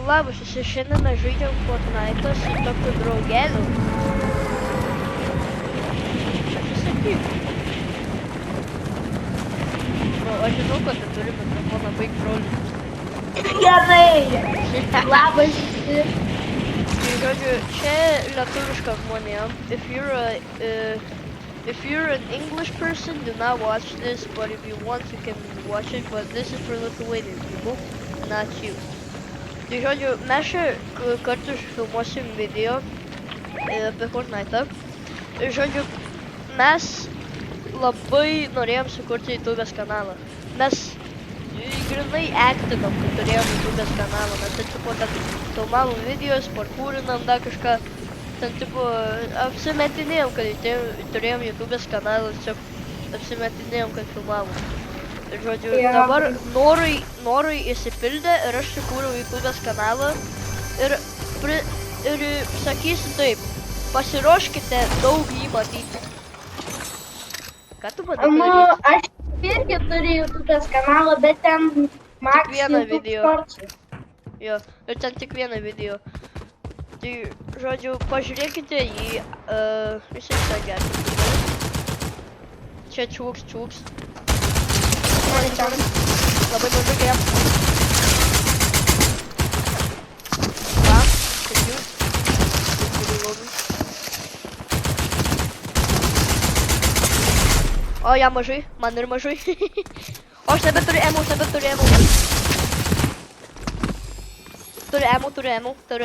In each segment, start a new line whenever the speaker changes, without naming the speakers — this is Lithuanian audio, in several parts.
Labas, šiandien mes žaidžiam Fortnite'ą su tokiu draugeliu. Atsisakyk. Aš žinau, kad tu turi mikrofoną, baig trollinti.
Gerai. Labas visi.
Tai žodžiu, čia lietuviška žmonėm. If you're an English person, do not watch this, but if you want, you can watch it, but this is for Lithuanian people, not you. Tai žodžiu, mes čia kartu filmuosim video apie Fortnite'ą. Ir žodžiu, mes labai norėjom sukurti YouTube'ės kanalą. Mes grinai aktinam, kad turėjom YouTube'ės kanalą. Mes ten tipo ten filmavom videos, parkūrinam dar kažką. Ten tipo apsimetinėjom, kad turėjom YouTube'ės kanalą, tiesiog apsimetinėjom, kad filmavom. Ir žodžiu, dabar norai įsipildė ir aš sukūriau YouTube'ės kanalą ir sakysiu taip, pasiruoškite daug jį matyti. Ką tu bandai daryti?
Aš irgi turiu YouTube'ės kanalą, bet ten
Tik vieną
YouTube
video.
Shorts'ai.
Jo, ir ten tik vieną video. Tai, žodžiu, pažiūrėkite jį, jisai visai geras. Čia čiūks. Labai mažai jam. Va, kaip jūs. O, jam mažai, man ir mažai. O, aš nebeturiu emo. Turiu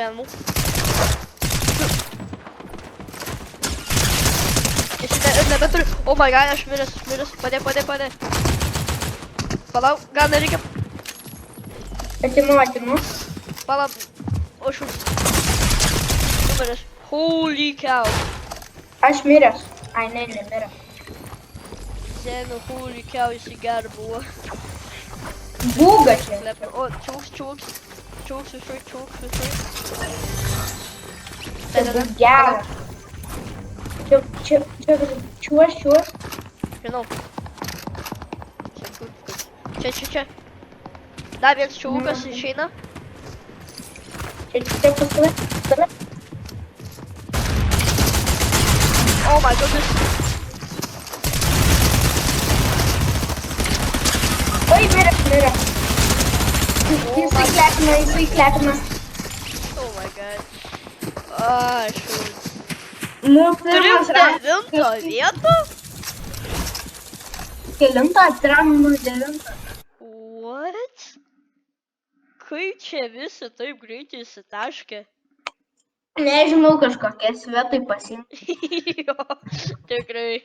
emo. Jis nebeturiu. Oh my god, aš miręs. Padė. Palauk, gal nereikia.
Atimu.
Palauk, aš numiręs. Holy cow.
Aš miręs. Ai, ne, nemiręs.
Senu, holy cow, jisai ger buvo.
Būga čia.
O, čiūks visur.
Tai bus geras. Čiuos.
Žinau. Čia. Dar vienas čiūkas išeina.
Čia pas tave.
Oh my goodness.
Oi, miręs. Jisai klepina.
Oh my god. Šūdas.
Mūsų
Turim
pirmas raundas.
9 vietą?
Kelintą atsirado 9.
What? Kaip čia visi taip greitai įsitaškė?
Nežinau, kažkokie svetai pasiimti.
Jo, tikrai.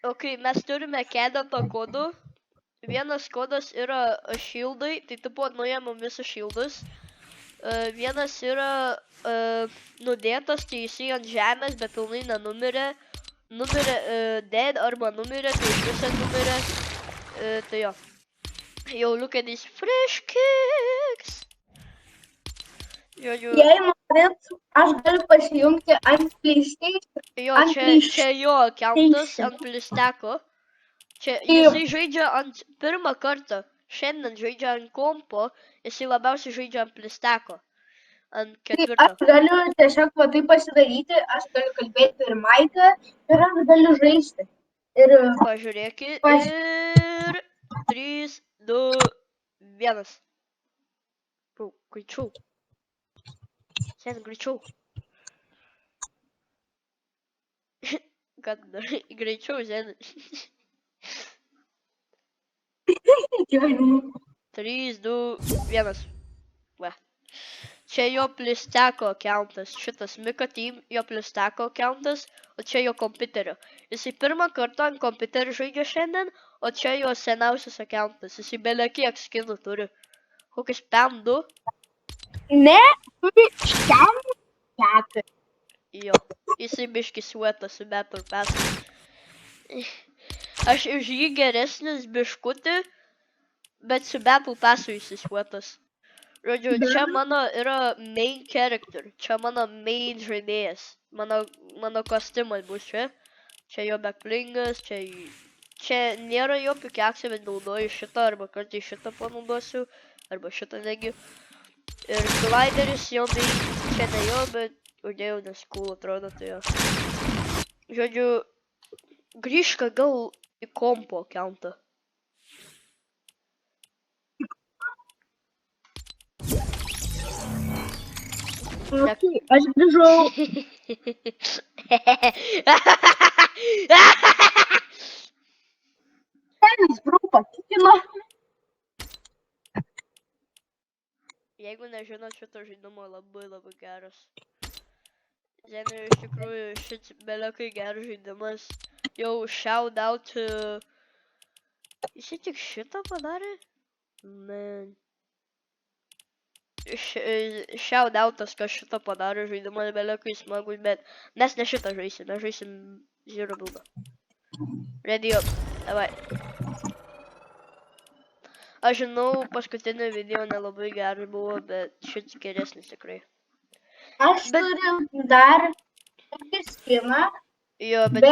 Ok, mes turime keletą kodų. Vienas kodas yra shieldai, tai tipo nuėmam visus shieldus. Vienas yra nudėtas, tai jisai ant žemės, bet pilnai nenumirė. Numirė dead arba numirė, tai iš visą numirė. Tai jo. Yo, look at these fresh kicks.
Jei norit, aš galiu pasijungti ant PlayStation.
Jo, čia jo accountas ant Plisteko. Čia jisai žaidžia ant pirmą kartą. Šiandien žaidžia ant kompo, jisai labiausiai žaidžia ant Plisteko. Ant ketvirto.
Aš galiu tiesiog va taip pasidaryti, aš galiu kalbėti ir maiką ir aš galiu žaisti. Ir
Pažiūrėkit. Ir 3, 2, 1. Greičiau. Sen, greičiau. Kad greičiau, Sen. 3, 2, 1. Va. Čia jo Plisteko accountas. Šitas Mika Team, jo Plisteko accountas, o čia jo kompiuterio. Jisai pirmą kartą ant kompiuterio žaidžia šiandien, o čia jo seniausias accountas. Jisai belia kiek skinų turi. Kokius 5-2?
ne, turi šiam ketą.
Jo. Jisai biški sueta su Battle Pass. Aš už jį geresnis biškutį, bet su Battle Passu jisai suetas. Žodžiu, čia mano yra main character, čia mano main žaidėjas, mano kostiumas bus čia. Čia jo backblingas, čia Čia nėra jokių keksų, bet naudoju šitą, arba kartais šitą panaudosiu, arba šitą negi. Ir glideris jo, bei čia ne jo, bet uždėjau, nes cool atrodo, tai jo. Žodžiu, grįžka gal į kompo accountą.
Okay, aš grįžau. Tenis, bro, patikino.
Jeigu nežinot, šito žaidimo labai geras. Žinai, iš tikrųjų, šit belekai geras žaidimas. Jau shout out. Jis tik šitą padarė? Man. Shout outas, kas šitą padarė žaidimas belekai smagus, bet mes ne šitą žaisim, mes žaisim Zero Buildą. Ready up, davai. Aš žinau, paskutinio video nelabai geras buvo, bet šit geresnis tikrai.
Aš turiu dar tokį skiną,
Jo,
bet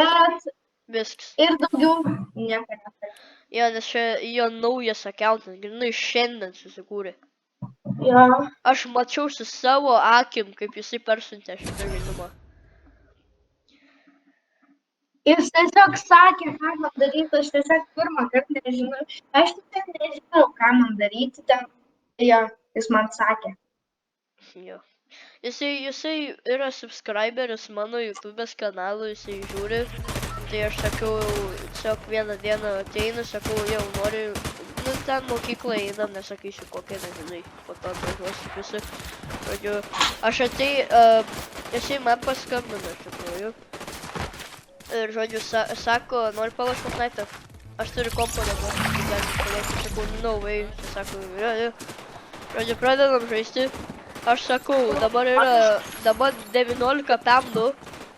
viskas.
ir daugiau nieko neturiu.
Jo, nes čia jo naujas accountas, grinai šiandien susikūrė.
Jo.
Aš mačiau su savo akim, kaip jisai persiuntė šitą žaidimą.
Jis tiesiog sakė, ką man daryti, aš tiesiog pirmą kartą nežinau. Aš tiesiog nežinau, ką man daryti ten. Jo, jis man sakė.
Jo. Jisai yra subscriberis mano YouTube'ės kanalų, jisai žiūri. Tai aš sakiau, tiesiog vieną dieną ateinu, sakau, jau noriu, nu ten mokyklą einam, nesakysiu kokią, nežinai, po to atvažiuosiu visi. Žodžiu, aš jisai man paskambino, iš tikrųjų. Ir žodžiu, sako, nori palaš Fortnite'ą. Aš turiu kompą dabar, tai galim palaikti, sakau, no way, jis sako, jo. Žodžiu, pradedam žaisti. Aš sakau, dabar 19 PM2.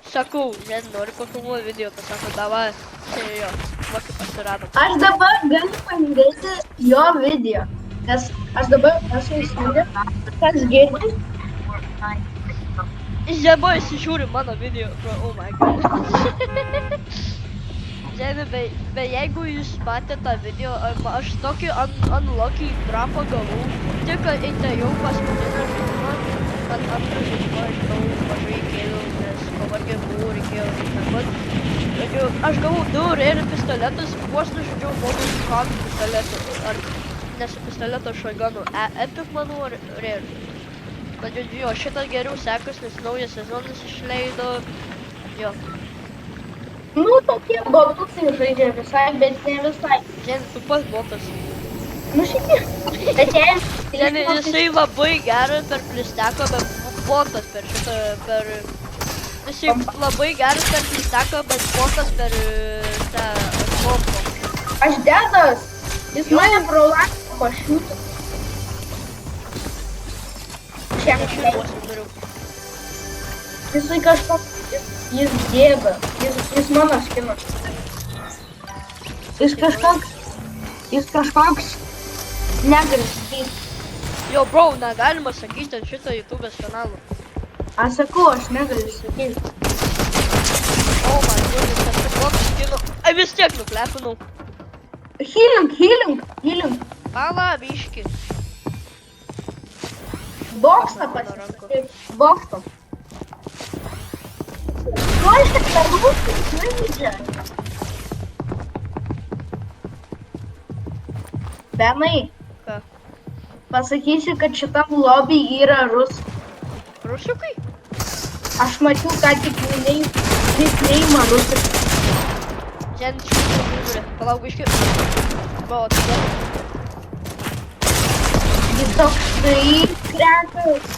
Sakau, noriu pafilmuoti video, tai sako, davai, tai jo, va kaip pasiradom.
Aš dabar galiu pažiūrėti jo video, nes aš dabar esu įsijungęs, kas girdi.
Jis dabar įsižiūri mano video, bro, oh my god. Žinai, bet jeigu jūs matėte tą video, aš tokį unlucky drapą gavau, tik atėjau paskutinę žaidimą, ant antrą žaidimą aš gavau mažai kėliau, nes pavargė buvau, reikėjo taip pat. Žodžiu, aš gavau 2 rare pistoletus, vos nužudžiau žmogų su kanu pistoletu, ar ne su pistoleto šoiganu, epic manau ar rare. Bet žodžiu, jo, šitą geriau sekas, nes naujas sezonas išleido, jo.
Nu, tokie botusai žaidžia visai, bet ne visai.
Žinai, tu pats botas.
Nu, šiandien. Bet jei...
Žinai, jisai labai geras per plisteką, bet botas per šitą, Jisai labai geras per plisteką, bet botas per tą kompą.
Aš dedas. Jis mane pro langą pašiūtų. Šiam
Širbuosi turiu.
Jisai kažkoks... Jis dėga. Jis mano skinas. Jis kažkoks negali sakyti.
Jo, bro, negalima sakyti ant šito YouTube'ės kanalo.
Aš sakau, aš negaliu sakyti.
Oh my goodness, aš su koks skinu. Ai, vis tiek nuplepinau.
Healing.
Pala, biški.
Boksą pasisakai. Boksą. Oi, šitą rūpį žaidžia. Benai.
Ką?
Pasakysiu, kad šitam lobby yra rusų.
Rusiukai?
Aš mačiau, ką tik nickname'ą rusų.
Žen, šitą žiūrė. Palauk, biški. Buvo, tada.
Jis toks tai krekas.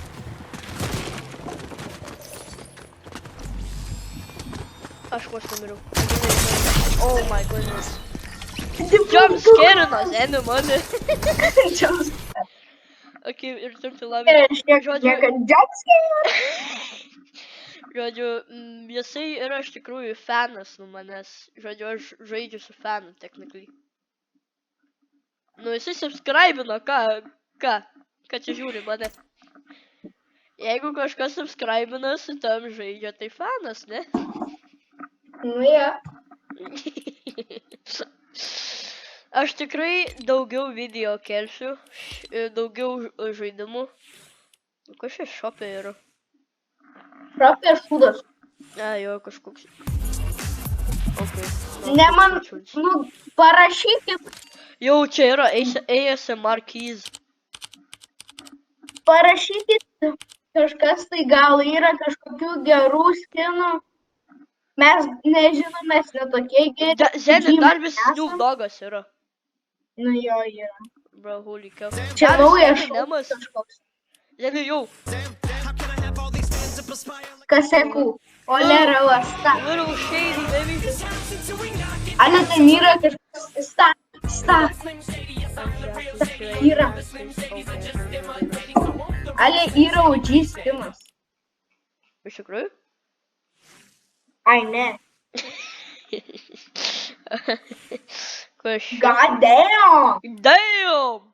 Aš vos numiriau. Oh my goodness. Jump scarino, Zeni, mane. Ok, ir turėtų labai. Žodžiu, jisai yra iš tikrųjų fanas nu manęs. Žodžiu, aš žaidžiu su fanu, technically. Nu, jisai subscribino, ką čia žiūri mane. Jeigu kažkas subscribina su tam žaidžia, tai fanas, ne?
Nu, ja.
Aš tikrai daugiau video kelsiu, daugiau žaidimų. Kas čia šopė yra?
Šopė šūdas.
Jo, kažkoks. Okay.
Ne man, nu, parašykit,
Jau čia yra ASMR keys.
parašykit kažkas tai gal yra kažkokių gerų skinų. Mes nežinom, mes netokie geri.
Zeni, dar vis Snoop Doggas yra.
Nu jo, yra.
Bro, holy cow.
Čia
Dar
naujas
Eminemas.
kažkoks.
Zeni, jau.
Kasekų. Olera lasta.
Little shady, baby.
Ale ten yra kažkas. Yra. Ale yra OG skinas.
Iš tikrųjų?
Ai ne.
Kas?
God damn.
Damn!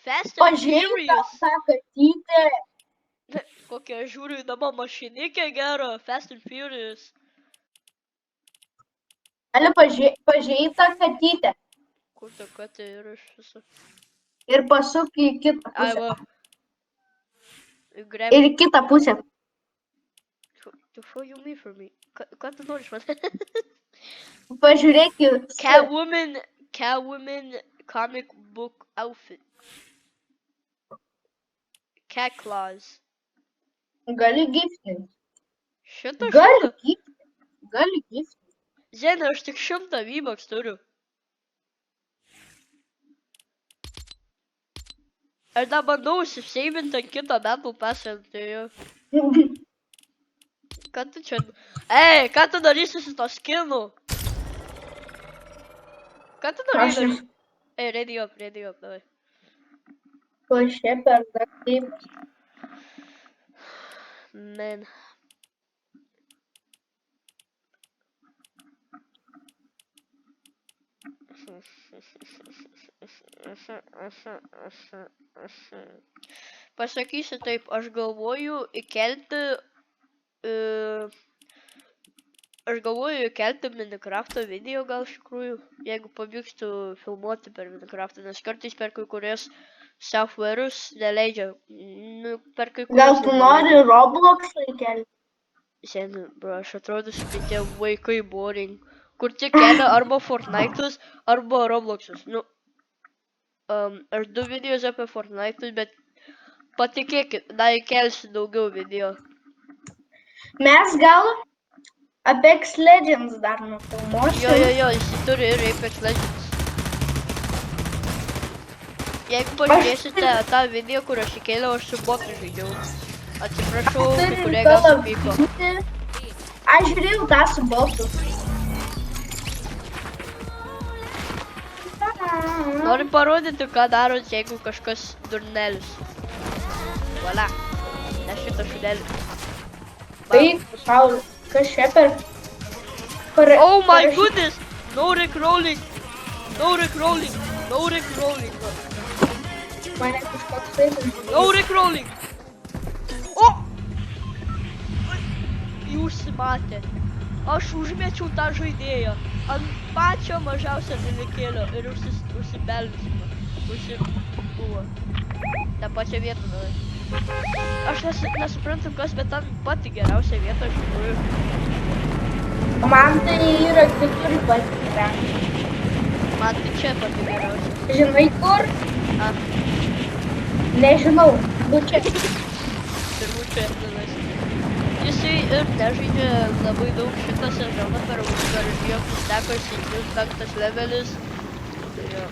Fast and
Pažiūrėk
Furious.
tą katytę.
Kokia žiūriu įdama mašinikė gera. Fast and Furious.
Ale pažiūrėk tą katytę.
Kur ta katė yra iš viso?
Ir pasuk į kitą
Ai,
pusę.
va. Grab.
Ir į kitą pusę.
To show you me for me. Ką tu nori iš manęs?
Pažiūrėk į...
Catwoman comic book outfit. Cat claws.
Gali giftinti.
Šitą
Gali
šitą.
giftinti. Gali giftinti.
Zenė, aš tik 100 V-Bucks turiu. Aš dar bandau užsiseivinti ant kito metų pasą. Tai jau. Ką tu čia... Ei, ką tu darysi su to skinu? Ką tu darysi?
Aš-
Ei, ready up, davai.
Košė per taip.
Man. Pasakysiu taip, aš galvoju įkelti Minecraft'o video gal iš tikrųjų, jeigu pavyktų filmuoti per Minecraft'ą, nes kartais per kai kurias software'us neleidžia, per kai kurias...
Gal tu nori Roblox'ą įkelti?
Seniai, bro, aš atrodo, tie vaikai boring, kur tik kelia arba Fortnite'us, arba Roblox'us. Nu, aš 2 videos apie Fortnite'us, bet patikėkit, dar įkelsiu daugiau video.
Mes gal Apex Legends dar nufilmuosim.
Jo, jis turi ir Apex Legends. Jeigu pažiūrėsite tą video, kur aš įkėliau, aš su botu žaidžiau. Atsiprašau, kai kurie gal supyko.
Aš žiūrėjau tą su botu.
Norim parodyti, ką daro, jeigu kažkas durnelis. Voila. Ne šitą šudelį.
Tai, Pauli, kas čia per...
Oh my goodness! No recrolling! No recrolling! No recrolling!
Mane kažkoks taip.
No recrolling! O! Jūs matė. Aš užmečiau tą žaidėją ant pačio mažiausio dalykėlio ir užsibeldžiau. Užsibuvo. tą pačią vietą davai. Aš nesuprantu kas, bet ten pati geriausia vieta iš tikrųjų.
Man tai yra kitur pati geriausia.
Man tai čia pati geriausia.
Žinai kur?
A.
Nežinau, nu čia.
Turbūt čia tenais. Jisai ir nežaidžia labai daug šitą sezoną per jo tekosi 5 levelis. Tai jo.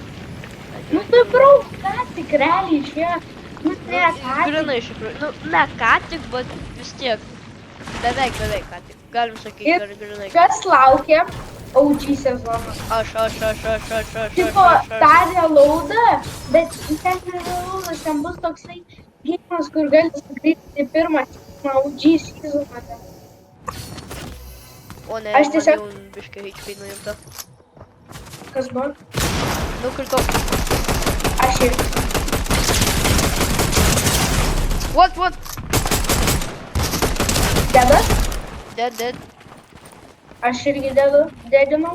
Nu tai brau, ką tik realiai čia. Nu ne ką tik.
Grinai iš tikrųjų. Nu, ne ką tik, bet vis tiek. Beveik ką tik. Galim sakyti,
Ir
kad grinai.
kas laukia OG sezoną?
Aš.
Tipo, darė laudą, bet ten nėra laudas, ten bus toksai gėjimas, kur gali sugrįžti pirmą OG sezoną.
O ne,
Aš tiesiog...
man jau biškai HP nuimta.
Kas buvo?
Nukritau.
Aš ir...
What?
Dedas?
Dead.
Aš irgi dedinau.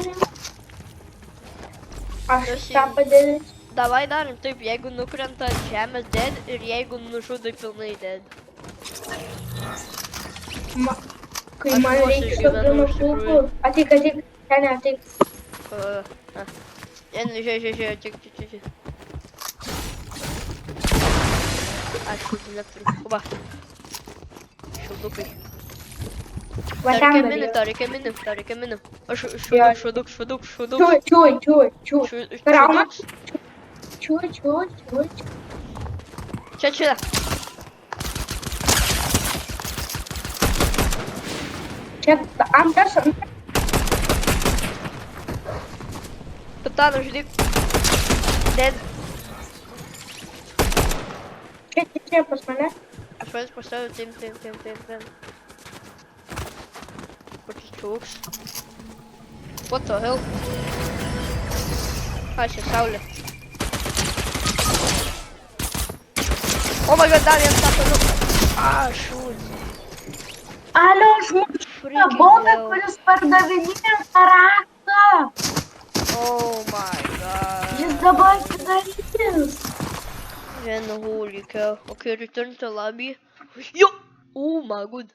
Aš tą padarysiu.
Davai darim taip, jeigu nukrenta ant žemės dead ir jeigu nužudai pilnai dead.
Kai
Aš
man
vos
reikia
išgyvenau
daugiau
iš tikrųjų.
kulkų. Ateik, ten ateik.
Žiūrėk, čia. Ačiū, neturiu. Va. Šaudukai.
Va
Tau
ten
reikia minių. Aš
Jo.
šauduk.
Čiūj.
Šauduks?
Čiūj.
Čia.
Čia antras.
Pataną žudyk. Dead.
Čia pas mane.
Aš vadis pastaviu, tim. Kokis čiūks. What the hell? Čia saulė. Oh my god, dar vienas tapo. Šūt.
Alio, žmogus.
Freaking
Bobė,
hell.
kuris pardavinėjo tą raktą.
Oh my god.
Jis dabar atidarys.
Then holy cow. Okay, return to lobby. Yo! Oh my god.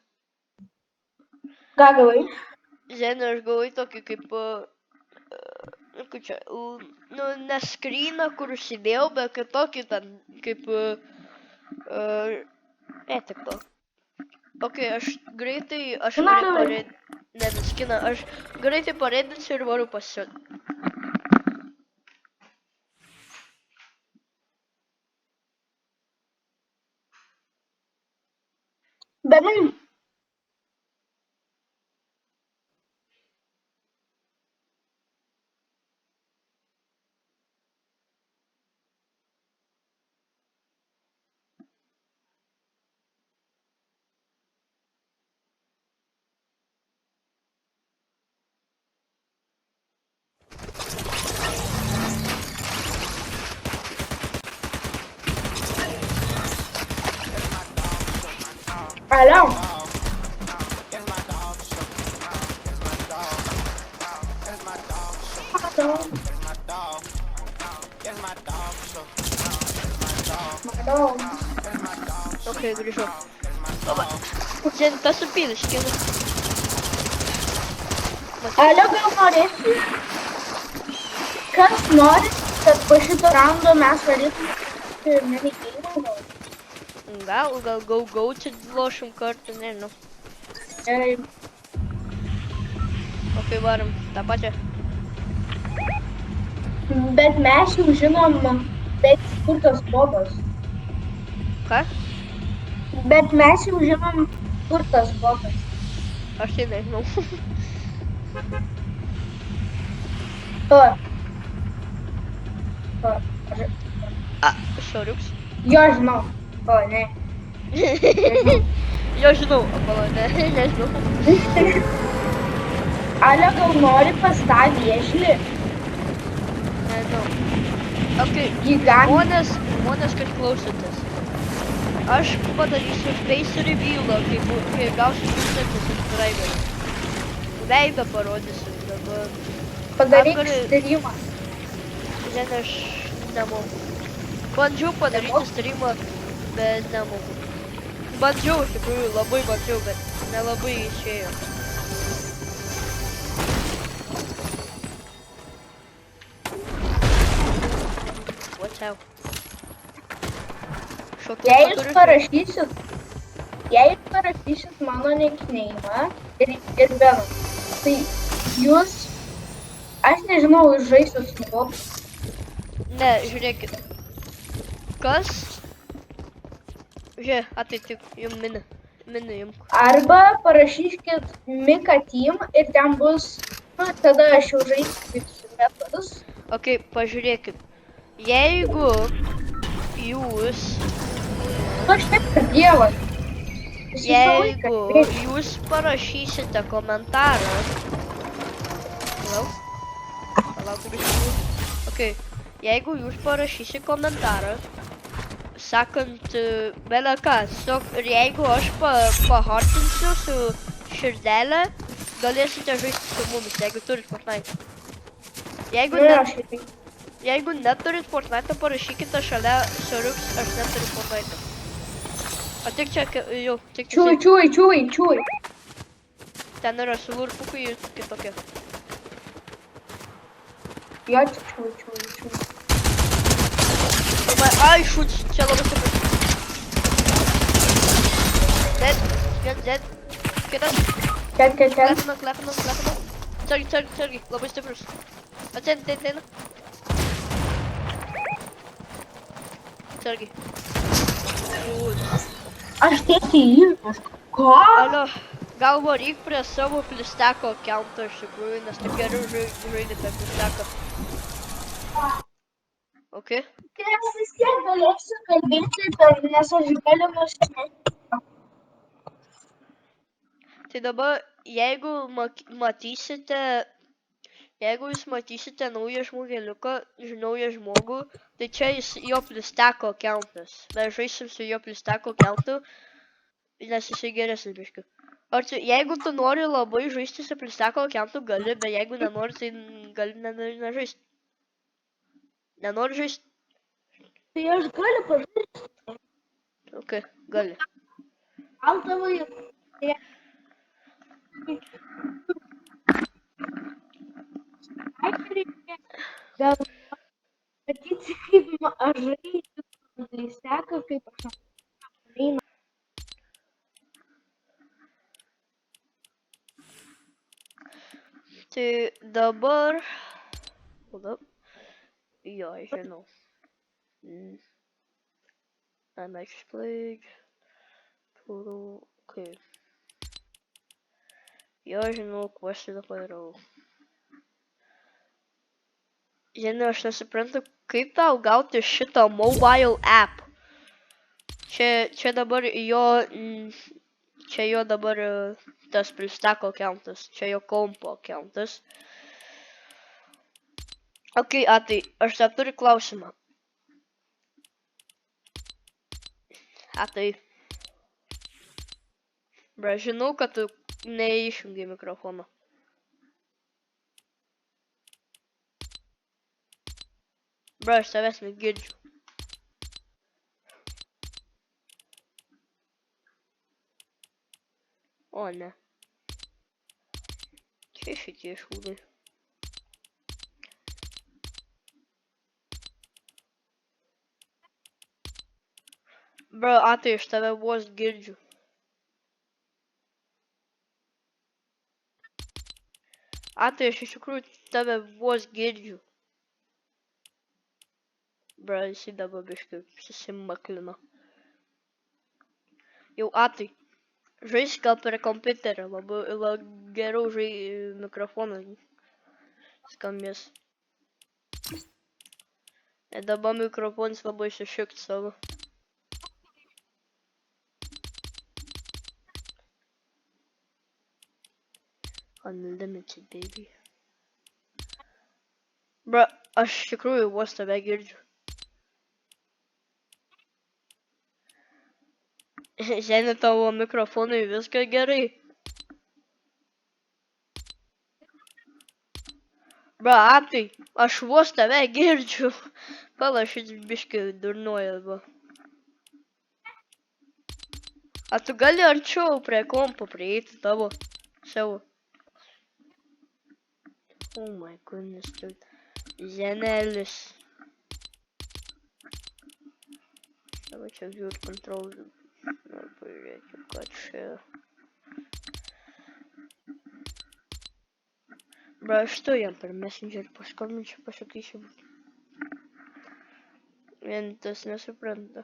Ką gavai?
Zen aš gavau tokį kaip... čia, ne skryną, kur užsidėjau, bet kaip tokį ten, kaip... tik to. Ok, aš noriu pareidinti... Ne skiną, aš greitai pareidinsiu ir varu pasiūt.
Benin. Alio.
Ok, grįžau. Zen, tas supylis, kėlė.
Alio, gal norėsi? Kas nori, kad po šito raundo mes varytume ir nereikėjimo?
Gal go čia lošim kartu, nežinau.
Gerai.
Ok, varom, tą pačią.
Bet mes jau žinom, taip, kur tas bobas.
Ką?
Bet mes jau žinom, kur tas bobas.
Aš tai nežinau.
O.
Šoriuks.
Jo, žinau. O, ne.
Jo, žinau, apala, nežinau.
Alio, gal nori pas tą viešlį?
Nežinau. Ok,
Gigantas.
žmonės, kad klausotės. Aš padarysiu face revealą, kai gausiu 1000 subscriberių. Veidą parodysiu dabar.
Padaryk streamą.
Žen, aš nemoku. Bandžiau padaryti streamą, bet nemoku. Bandžiau, iš tikrųjų, labai bandžiau, bet nelabai išėjo. Watch out.
Jei jūs parašysit mano nickname'ą ir Beną, tai jūs, aš nežinau, jūs žaisit su botu.
Ne, žiūrėkit. Kas? Žiūrėk, ateitik, jum mini jum.
Arba parašykit Mika Team ir ten bus, tada aš jau žaisiu kaip su metus.
Ok, pažiūrėkit. Jeigu jūs...
Aš taip per dievą.
Jeigu jūs parašysite komentarą... Palauk, ok. Jeigu jūs parašysite komentarą, sakant, bele ką, ir jeigu aš pahartinsiu su širdelę, galėsite žaisti su mumis, jeigu turit Fortnite. Jeigu ne... Jeigu neturit Fortnite, parašykite šalia Soriuks, aš neturiu Fortnite. O tik čia, jau, tik
Čiūj, čiūj, čiūj, čiūj.
ten yra su lurpuku ir kitokia.
Jo, čia čiūj, čiūj, čiūj.
Ai, šūč, čia labai stiprus. Dead, vien dead. Kitas,
Ten.
klepina. Sargi, labai stiprus. Ateina. Sargi.
Aš tiesiai įžūs. Ko?
Alio, gal varyk prie savo plisteko account'o iš tikrųjų, nes taip geriau žaidži per plisteką. Ok?
Nes vis tiek galėsiu kalbėti, nes aš galiu nušnekėti.
Tai dabar, jeigu jūs matysite naują žmogų, tai čia jis jo plisteko account'as. Mes žaisim su jo plisteko account'u, nes jisai geresnis biškiu. Jeigu tu nori labai žaisti su plisteko account'u, gali, bet jeigu nenori, tai gali nežaisti. Nenori žaisti?
Tai aš galiu pažaisti.
Ok, gali.
Gal tavo jau. Gal matyti, kaip aš žaidžiu, tai seka, kaip aš žaidžiu.
Tai dabar... Hold up. Jo, aš žinau. I'm actually played. Total... Okay. Jo, žinau, ko aš tada padarau. Žinai, aš nesuprantu, kaip tau gauti šitą mobile app. Čia dabar jo... Čia jo dabar tas plisteko account'as. Čia jo kompo account'as. Ok, tai aš dar turiu klausimą. Tai... Bra, žinau, kad tu neišjungi mikrofoną. Bra, aš tavęs negirdžiu. O, ne. Čia šitie šūdai. Bra, tai aš tave vos girdžiu. Tai aš iš tikrųjų tave vos girdžiu. Bra, jisai dabar biškai susimaklino. Jau, tai. Žaisk gal per kompiuterį, labai geriau mikrofonas skambės. Ir dabar mikrofonas labai sušiukt savo. Unlimited, baby. Bra, aš iš tikrųjų vos tave girdžiu. Žinai, tavo mikrofonui viską gerai. Bra, tai aš vos tave girdžiu. Palašys biškai durnuoja, va. Tu gali arčiau prie kompo prieiti tavo savo. Oh my goodness, dude. Zenelis. Dabar čia view control. Pažiūrėkime, ką čia. Bra, aš tu jam per Messenger paskambinčiau, pasakysiu. Vien tas nesupranta.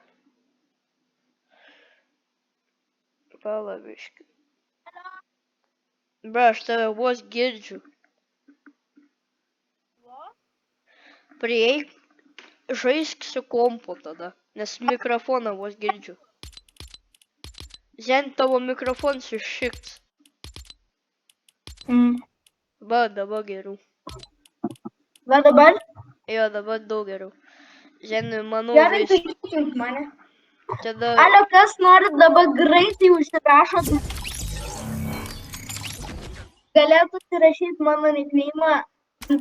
Palabiškai. Bra, aš tave vos girdžiu. Prieik, žaisk su kompu tada, nes mikrofoną vos girdžiu. Žen, tavo mikrofonas iššikts. Va, dabar geriau.
Va dabar?
Jo, dabar daug geriau. Žen, manau,
Gerai, tai išjunk mane.
Tada...
Alio, kas norit dabar greitai užsirašot? Galėtų įrašyti mano nickname'ą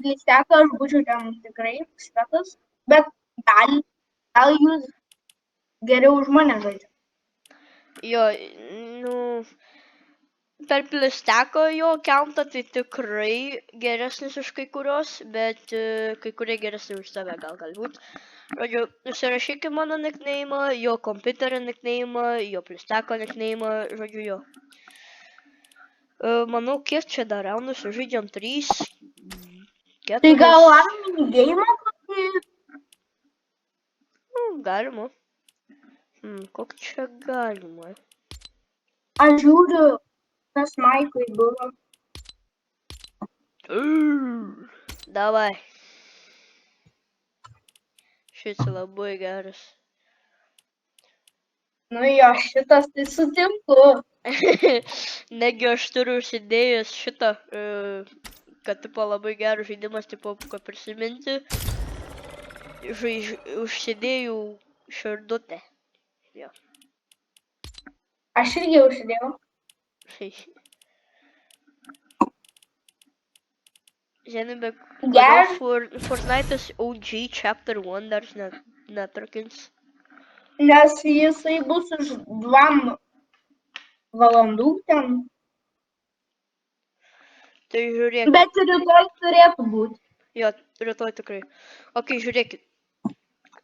Kai teko, aš būčiau ten tikrai svetas, bet gal jūs geriau už mane žaidžiate.
Jo, nu, per plisteko jo countą tai tikrai geresnis už kai kurios, bet kai kurie geresni už tave galbūt. Žodžiu, užsirašykit mano nickname'ą, jo kompiuterio nickname'ą, jo plisteko nickname'ą, žodžiu jo. Manau, kiek čia dar raundų sužaidžiam 3, 4.
Tai gal minigeimą kokį?
Galima. Kokį čia galima?
Aš žiūriu, kas Maikui buvo.
Davai. Šis labai geras.
Nu jo, šitas tai sutinku.
Negi aš turiu užsidėjęs šitą, kad tipo labai geras žaidimas, tipo, kad prisiminti, užsidėjau širdutę. Jo.
Aš irgi užsidėjau.
Žinai, bet
Geras.
Fortnite'as OG Chapter 1 dar netrakins.
Nes jisai bus už 2 valandų ten.
Tai žiūrėk.
Bet rytoj turėtų būti.
Jo, rytoj tikrai. Ok, žiūrėkit.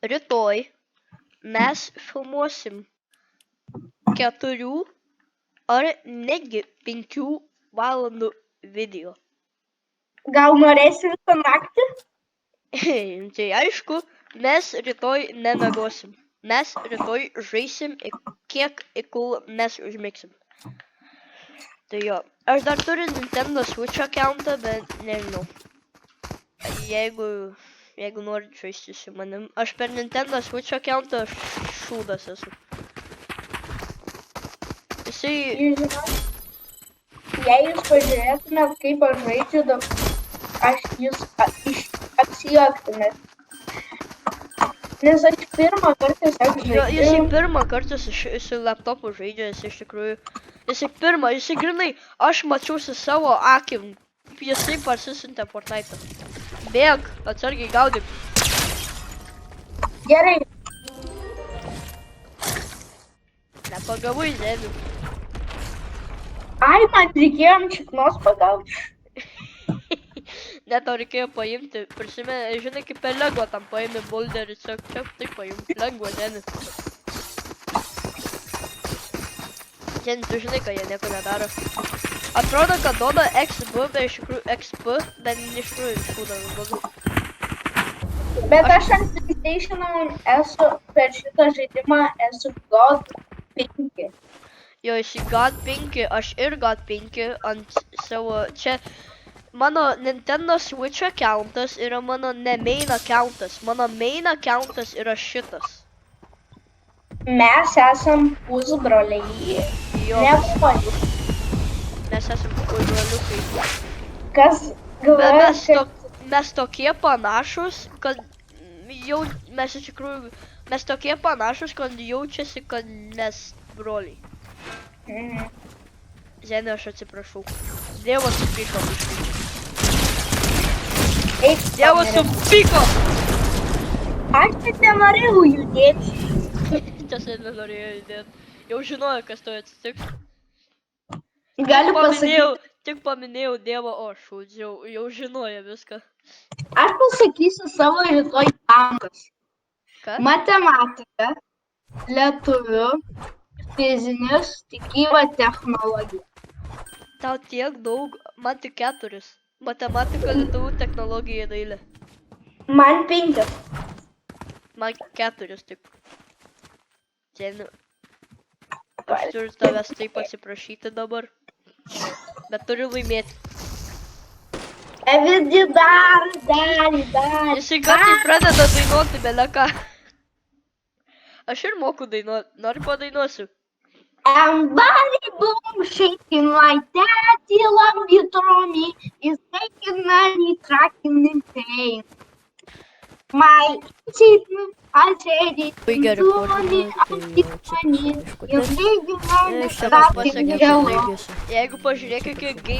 Rytoj mes filmuosim 4 ar netgi 5 valandų video.
Gal norėsi visą naktį?
Tai aišku, mes rytoj nemiegosim. Mes rytoj žaisim, kiek kol mes užmigsim. Tai jo, aš dar turiu Nintendo Switch accountą, bet nežinau. Jeigu norit žaisti su manim, aš per Nintendo Switch accountą šūdas esu. Jisai...
Jei jūs pažiūrėtumėt, kaip aš žaidžiu, aš jūs apsijuoktumėt. Nes aš pirmą kartą tiesiog žaidžiu.
Jisai pirmą kartą su laptopu žaidžia, jisai iš tikrųjų. Jisai grinai, aš mačiausi savo akim, jisai parsisiuntė Fortnite'ą. Bėg, atsargiai gaudyk.
Gerai.
Nepagavai zėmių.
Ai, man reikėjo ant šiknos pagauti.
Net tau reikėjo paimti, prisimeni, žinai, kaip per Lego tam paimi boulderį, čia taip paimti, lengva, žinai. Žinai, tu žinai, kad jie nieko nedaro. Atrodo, kad duoda XP, bet iš tikrųjų XP, bet iš tikrųjų šūda daugiau.
Bet aš ant PlayStation'o esu per šitą žaidimą esu God 5.
Jo, esi God 5, aš ir God 5 ant savo, čia mano Nintendo Switch accountas yra mano ne main accountas, mano main accountas yra šitas.
Mes esam pusbroliai.
Jo,
Nebroliai.
mes esam pusbroliukai.
Kas galvoja, kad
Mes tokie panašus, kad jau mes iš tikrųjų, mes tokie panašus, kad jaučiasi, kad mes broliai. Žinai, aš atsiprašau. Dievas supyko. Dievas supyko!
Aš tik nenorėjau judėti.
Tiesa, nenorėjau judėti. Jau žinojau, kas to atsitiks.
Galiu pasakyti.
Tik paminėjau Dievą, o šūdžiau, jau žinojau viską.
Aš pasakysiu savo rytoj pamokas.
Ką?
Matematika, lietuvių, fizinis, tikyba, technologija.
Tau tiek daug, man tik 4. Matematika, lietuvių, technologija, dailė.
Man 5.
Man 4 tik. Žinau. Aš turiu tavęs taip atsiprašyti dabar. Bet turiu laimėti.
Evidi dar.
Jisai kartais pradeda dainuoti beleką. Aš ir moku dainuoti. Nori padainuosiu?
Everybody boom, shaking like that, you love you throw me, is taking money, tracking in pain. My cheating, I said it,
We get a
you
quarter
only
minute,
money, you're taking money,
Aš čia pas
tracking
pasakysiu,
yellow.
baigėsi. Jeigu pažiūrėk, kiek game